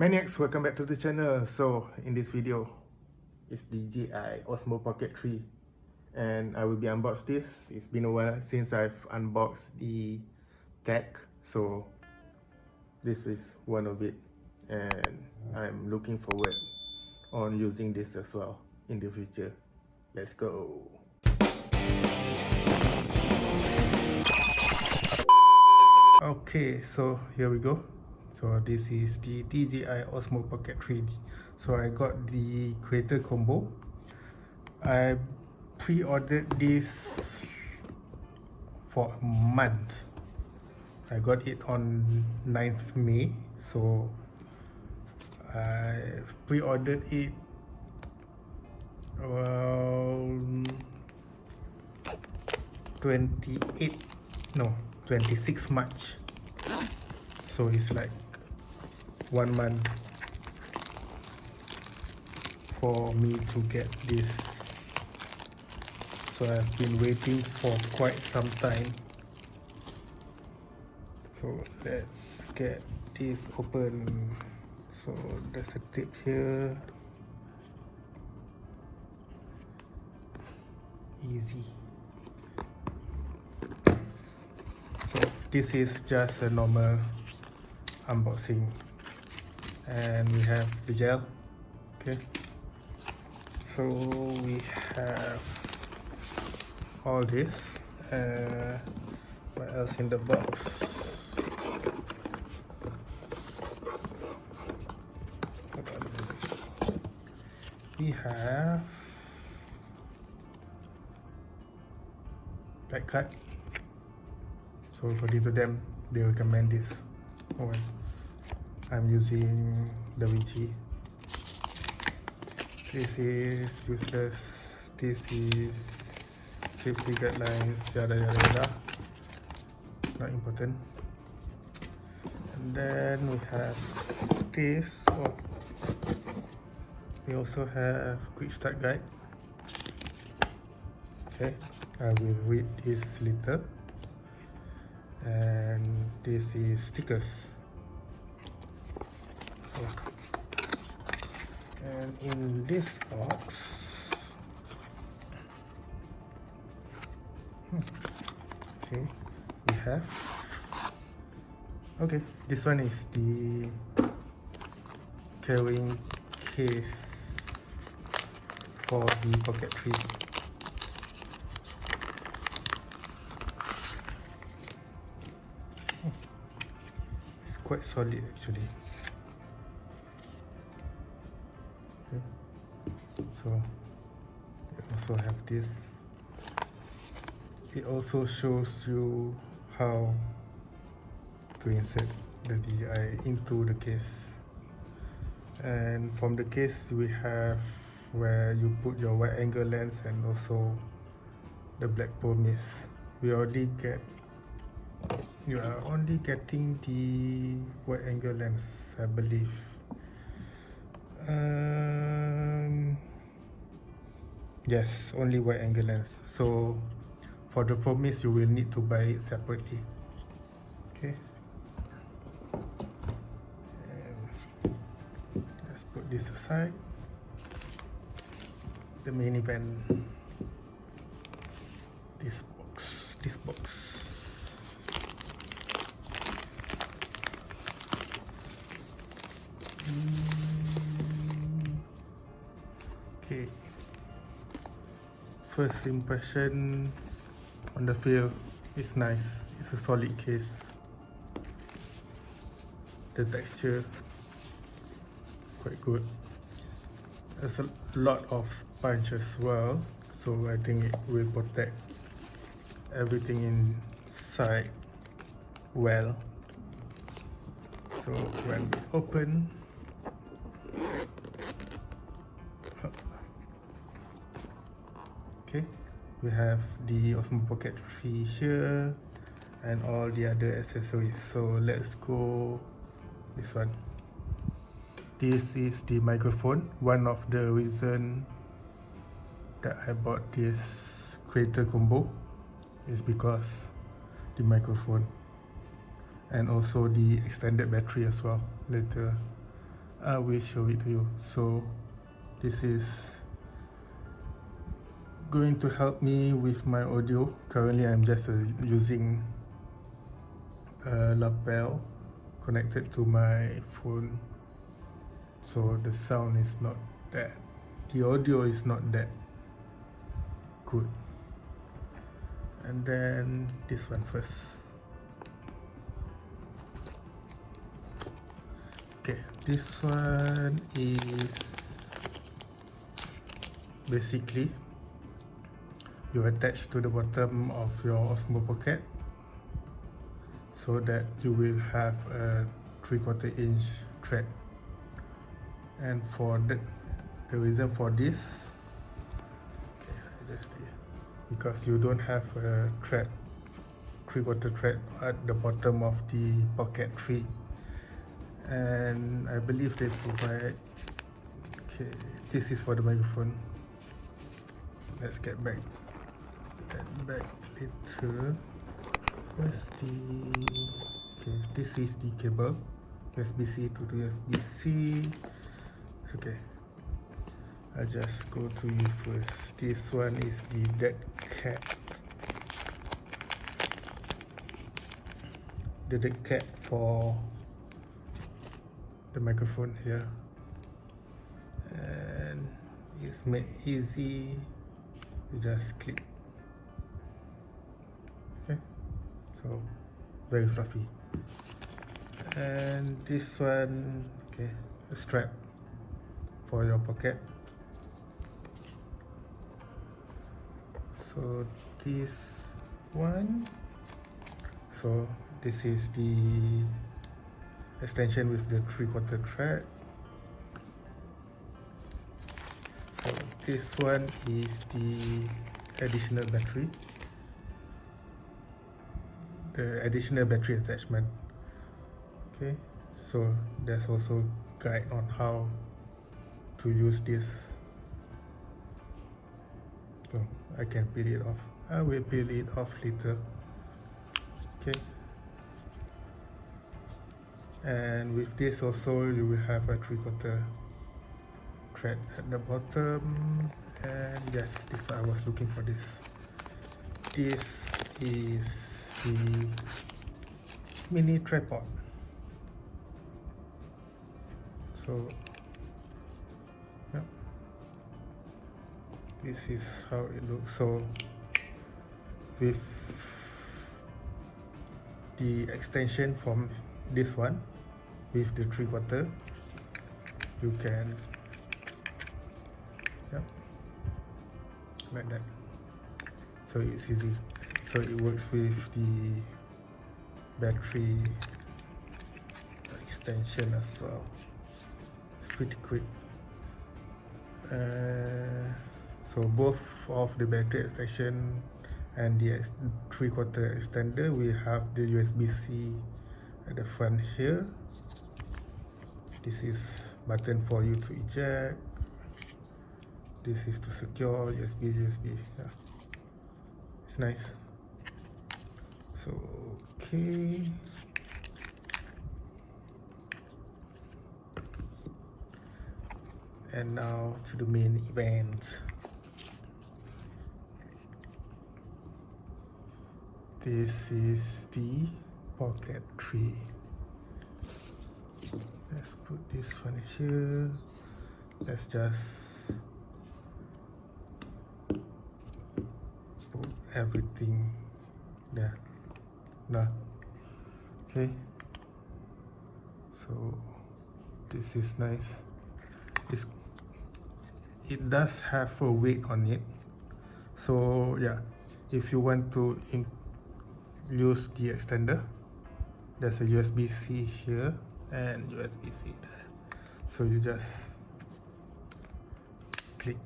Manics, welcome back to the channel. So in this video, it's DJI Osmo Pocket 3 and I will be unboxed this. It's been a while since I've unboxed the tech, so this is one of it, and I'm looking forward on using this as well in the future. Let's go. Okay, so here we go. So this is the DJI Osmo Pocket 3. So I got the creator combo. I pre-ordered this for a month. I got it on 9th May. So I pre-ordered it around 26 March. So it's like 1 month for me to get this. So I've been waiting for quite some time. So let's get this open. So there's a tip here. Easy. So this is just a normal unboxing, and we have the gel. Okay, so we have all this. What else in the box? We have black card. So according to them, they recommend this one. I'm using DJI. This is useless. This is safety guidelines, yada yada yada. Not important. And then we have this. Oh, we also have quick start guide. Okay, I will read this later. And this is stickers. So, and in this box, okay, we have, okay, this one is the carrying case for the Pocket 3. It's quite solid actually. Okay. So we also have this. It also shows you how to insert the DJI into the case. And from the case we have where you put your wide angle lens and also the black promise. You are only getting the wide angle lens, I believe. Yes, only wide angle lens. So for the promise, you will need to buy it separately. Okay. And let's put this aside. The main event. This box. Okay. First impression on the feel is nice. It's a solid case. The texture quite good. There's a lot of sponge as well, so I think it will protect everything inside well. So when we open, okay, we have the Osmo Pocket 3 here and all the other accessories. So let's go this one. This is the microphone. One of the reason that I bought this creator combo is because the microphone and also the extended battery as well. Later I will show it to you. So this is going to help me with my audio. Currently I'm just using a lapel connected to my phone, so the sound is not that, the audio is not that good. And then this one first. Okay, this one is basically you attach to the bottom of your Osmo Pocket so that you will have a 3/4 inch thread. And for the reason for this, because you don't have a thread, 3/4 thread at the bottom of the Pocket 3, and I believe they provide. Okay, this is for the microphone. Let's get back later. Where's the, okay, this is the cable, USB-C to USB-C. Okay, I'll just go to you first. This one is the dead cat. The dead cat for the microphone here, and it's made easy. You just click. Okay, so very fluffy. And this one, okay, a strap for your pocket. So this one, so this is the extension with the 3/4 thread. So this one is the additional battery, the additional battery attachment. Okay, so there's also guide on how to use this. So I can peel it off. I will peel it off later. Okay, and with this also you will have a 3/4 thread at the bottom. And yes, this I was looking for this. This is the mini tripod. So yeah, this is how it looks. So with the extension from this one with the 3/4, you can, yep, like that. So it's easy. So it works with the battery extension as well. It's pretty quick. So both of the battery extension and the 3/4 extender, we have the USB-C at the front here. This is button for you to eject. This is to secure USB. Yeah, it's nice. So okay, and now to the main event. This is the Pocket 3. Let's put this one here. Let's just put everything there. Nah. Okay. So this is nice. It does have a weight on it. So yeah, if you want to use the extender, there's a USB-C here and USB-C there. So you just click.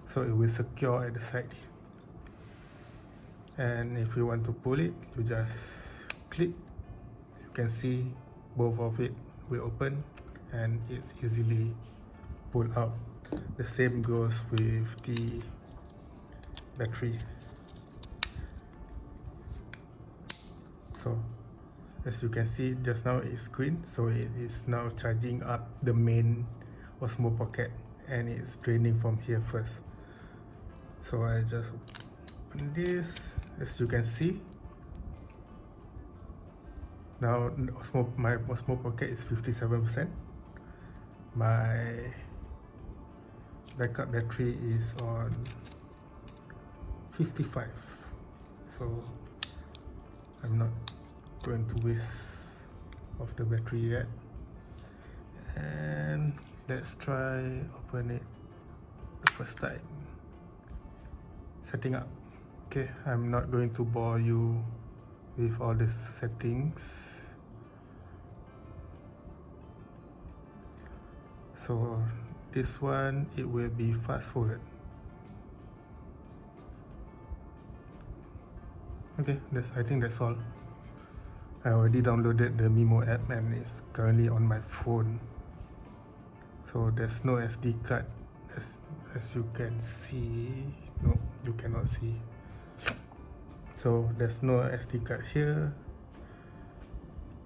So it will secure at the side. And if you want to pull it, you just click. You can see both of it will open and it's easily pulled out. The same goes with the battery. So As you can see, just now it's green, so it is now charging up the main Osmo Pocket, and it's draining from here first. So I just open this. As you can see, now my Osmo Pocket is 57%. My backup battery is on 55, so I'm not going to waste of the battery yet. And let's try open it the first time. Setting up. Okay, I'm not going to bore you with all the settings. So this one, it will be fast forward. Okay, I think that's all. I already downloaded the Mimo app and it's currently on my phone. So there's no SD card as you can see. No, you cannot see. So there's no SD card here.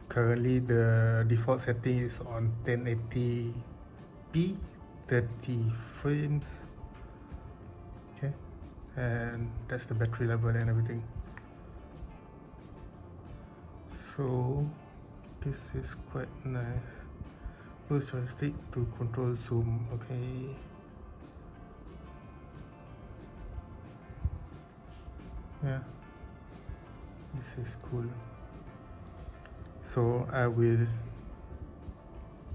Currently the default setting is on 1080p, 30 frames. Okay, and that's the battery level and everything. So this is quite nice. Push joystick to control zoom. Okay. Yeah, this is cool. So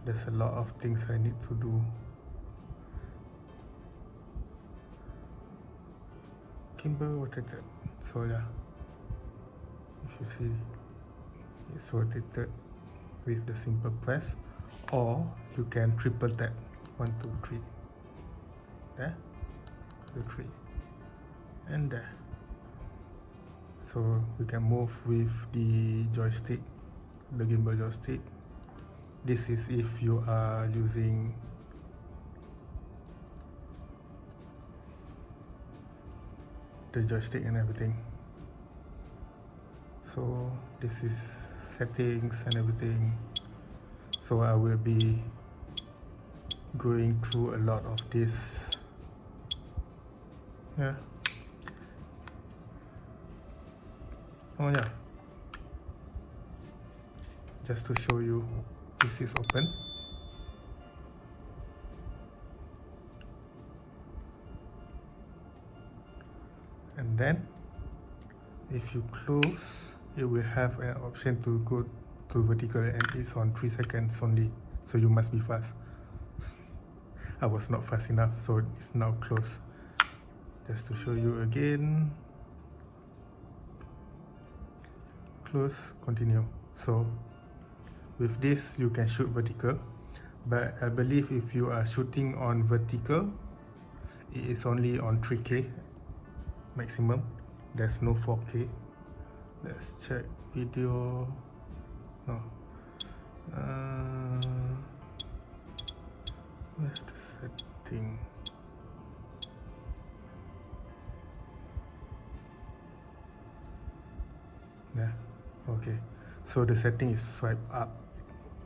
there's a lot of things I need to do. Gimbal rotated. So yeah, if you see, it's rotated with the simple press, or you can triple tap. 1, 2, 3. There, 2, 3, and there. So we can move with the joystick, the gimbal joystick. This is if you are using the joystick and everything. So this is settings and everything. So I will be going through a lot of this. Yeah. Oh yeah, just to show you, this is open. And then if you close, it will have an option to go to vertical, and it's on 3 seconds only, so you must be fast. I was not fast enough, so it's now closed. Just to show you again. Close, continue. So with this you can shoot vertical, but I believe if you are shooting on vertical, it is only on 3K maximum. There's no 4K. Let's check video. No. Where's the setting? Yeah. Okay, so the setting is swipe up.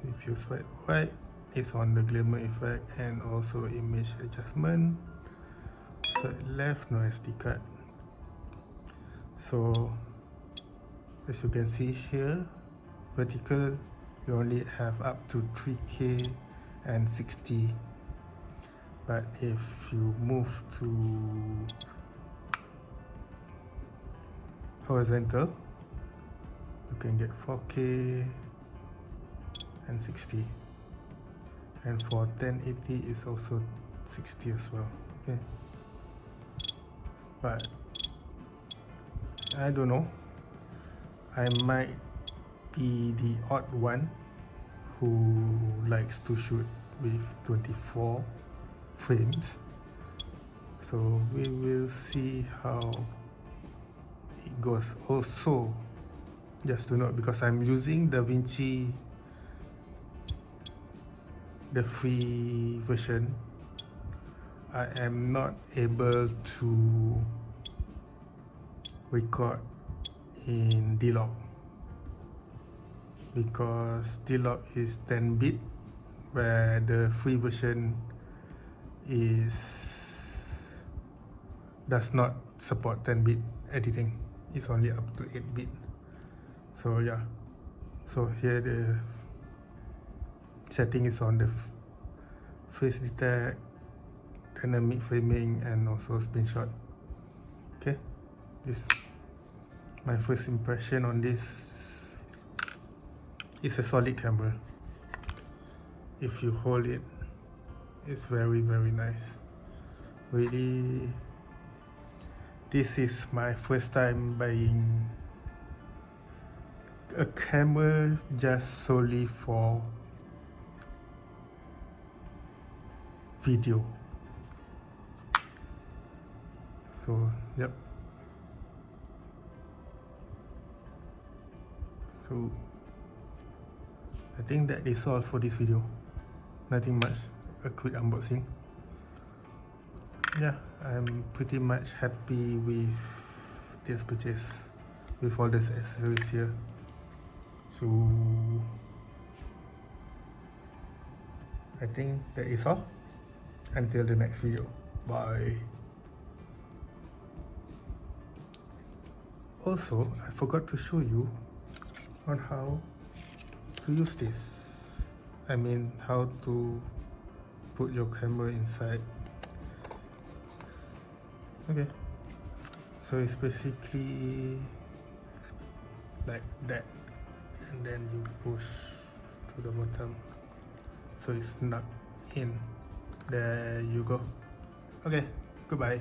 If you swipe right, it's on the glamour effect and also image adjustment. Swipe left, no SD card. So as you can see here, vertical you only have up to 3K and 60, but if you move to horizontal, you can get 4K and 60, and for 1080 is also 60 as well. Okay, but I don't know, I might be the odd one who likes to shoot with 24 frames, so we will see how it goes. Also, just to note, because I'm using DaVinci, the free version, I am not able to record in D-Log because D-Log is 10-bit, where the free version does not support 10-bit editing. It's only up to 8-bit. So yeah, so here the setting is on the face detect, dynamic framing, and also spin shot. Okay, this my first impression on this. It's a solid camera. If you hold it, it's very nice. Really, this is my first time buying a camera just solely for video. So yep. So I think that is all for this video. Nothing much, a quick unboxing. Yeah, I'm pretty much happy with this purchase, with all these accessories here. So I think that is all. Until the next video, bye. Also, I forgot to show you on how to use this. I mean, how to put your camera inside. Okay, so it's basically like that, and then you push to the bottom, so it's not in. There you go. Okay, goodbye.